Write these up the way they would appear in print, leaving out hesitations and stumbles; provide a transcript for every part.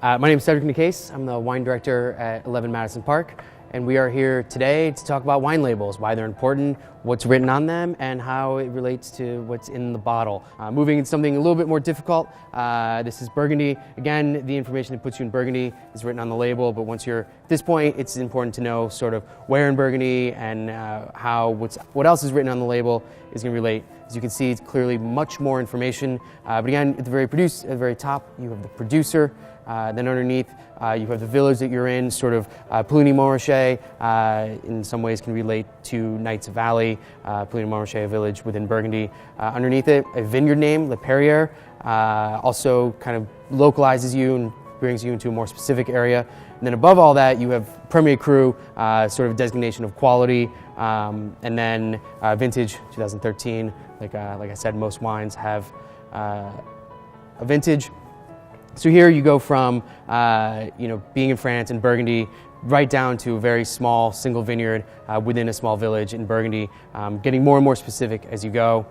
My name is Cedric Nicaise. I'm the wine director at 11 Madison Park, and we are here today to talk about wine labels, why they're important, what's written on them, and how it relates to what's in the bottle. Moving into something a little bit more difficult, this is Burgundy. Again, the information that puts you in Burgundy is written on the label, but once you're at this point, it's important to know sort of where in Burgundy and what else is written on the label is going to relate. As you can see, it's clearly much more information, but again, at the very top, you have the producer. Then underneath, you have the village that you're in, sort of Pouligny-Montrachet, in some ways can relate to Knights Valley, Pouligny-Montrachet, a village within Burgundy. Underneath it, a vineyard name, Le Perrier, also kind of localizes you and brings you into a more specific area. And then above all that, you have Premier Cru, sort of designation of quality, and then vintage, 2013. Like I said, most wines have a vintage. So here you go from being in France and Burgundy right down to a very small single vineyard within a small village in Burgundy, getting more and more specific as you go.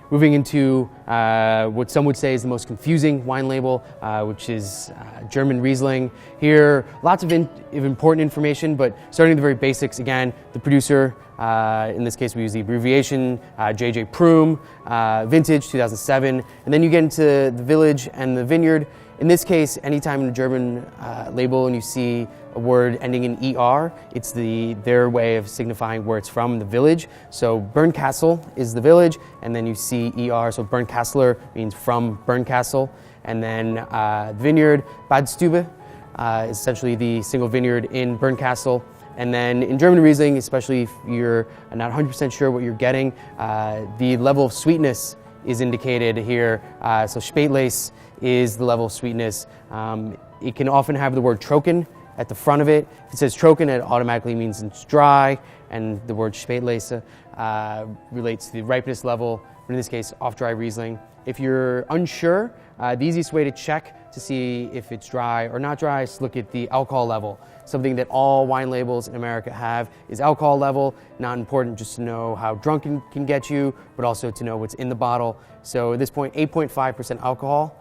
Moving into what some would say is the most confusing wine label, which is German Riesling. Here, lots of important information, but starting at the very basics, again, the producer, in this case we use the abbreviation J.J. Prum, vintage 2007, and then you get into the village and the vineyard. In this case, anytime in a German label and you see a word ending in ER, it's their way of signifying where it's from, the village. So Bernkastel is the village, and then you see ER, so Bernkasseler means from Bernkastel. And then the vineyard, Bad Stube, is essentially the single vineyard in Bernkastel. And then in German Riesling, especially if you're not 100% sure what you're getting, the level of sweetness is indicated here. So Spätlese is the level of sweetness. It can often have the word trocken at the front of it. If it says trocken, it automatically means it's dry, and the word Spätlese relates to the ripeness level, but in this case, off-dry Riesling. If you're unsure, the easiest way to check to see if it's dry or not dry is to look at the alcohol level. Something that all wine labels in America have is alcohol level. Not important just to know how drunk it can get you, but also to know what's in the bottle. So at this point, 8.5% alcohol.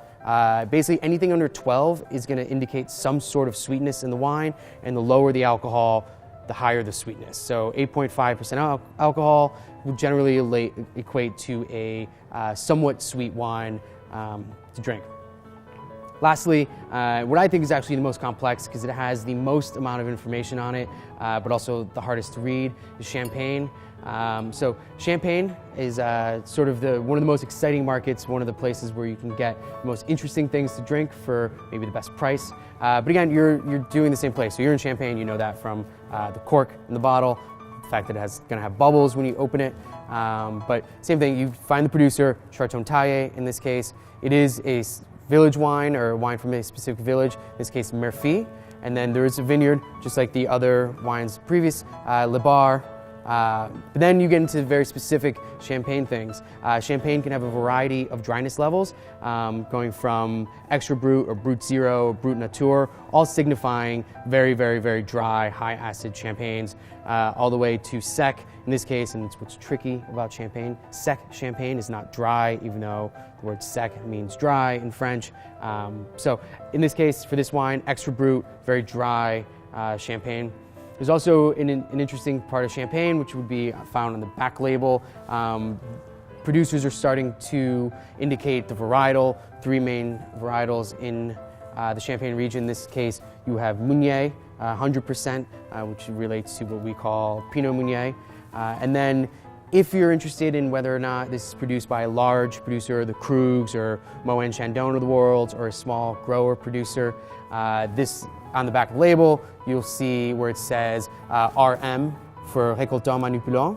Basically anything under 12 is going to indicate some sort of sweetness in the wine, and the lower the alcohol, the higher the sweetness. So 8.5% alcohol would generally equate to a somewhat sweet wine to drink. Lastly, what I think is actually the most complex, because it has the most amount of information on it, but also the hardest to read, is Champagne. So Champagne is sort of one of the most exciting markets, one of the places where you can get the most interesting things to drink for maybe the best price. But again, you're doing the same place. So you're in Champagne, you know that from the cork in the bottle, the fact that it's going to have bubbles when you open it. But same thing, you find the producer, Charton-Taille in this case. It is a village wine, or wine from a specific village, in this case Murphy. And then there is a vineyard, just like the other wines previous, Le Bar. But then you get into very specific Champagne things. Champagne can have a variety of dryness levels, going from extra brut or brut zero or brut nature, all signifying very, very, very dry, high acid champagnes, all the way to sec. In this case, and it's what's tricky about Champagne, sec Champagne is not dry, even though the word sec means dry in French. So in this case, for this wine, extra brut, very dry Champagne. There's also an interesting part of Champagne, which would be found on the back label. Producers are starting to indicate the varietal, three main varietals in the Champagne region. In this case, you have Meunier, 100%, which relates to what we call Pinot Meunier. And then if you're interested in whether or not this is produced by a large producer, the Krugs or Moët & Chandon of the world, or a small grower producer, this on the back of the label, you'll see where it says RM for récoltant manipulant,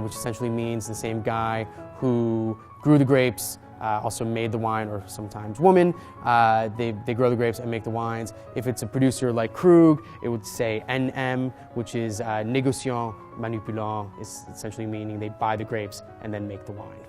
which essentially means the same guy who grew the grapes, also made the wine, or sometimes woman. They grow the grapes and make the wines. If it's a producer like Krug, it would say NM, which is négociant manipulant, is essentially meaning they buy the grapes and then make the wine.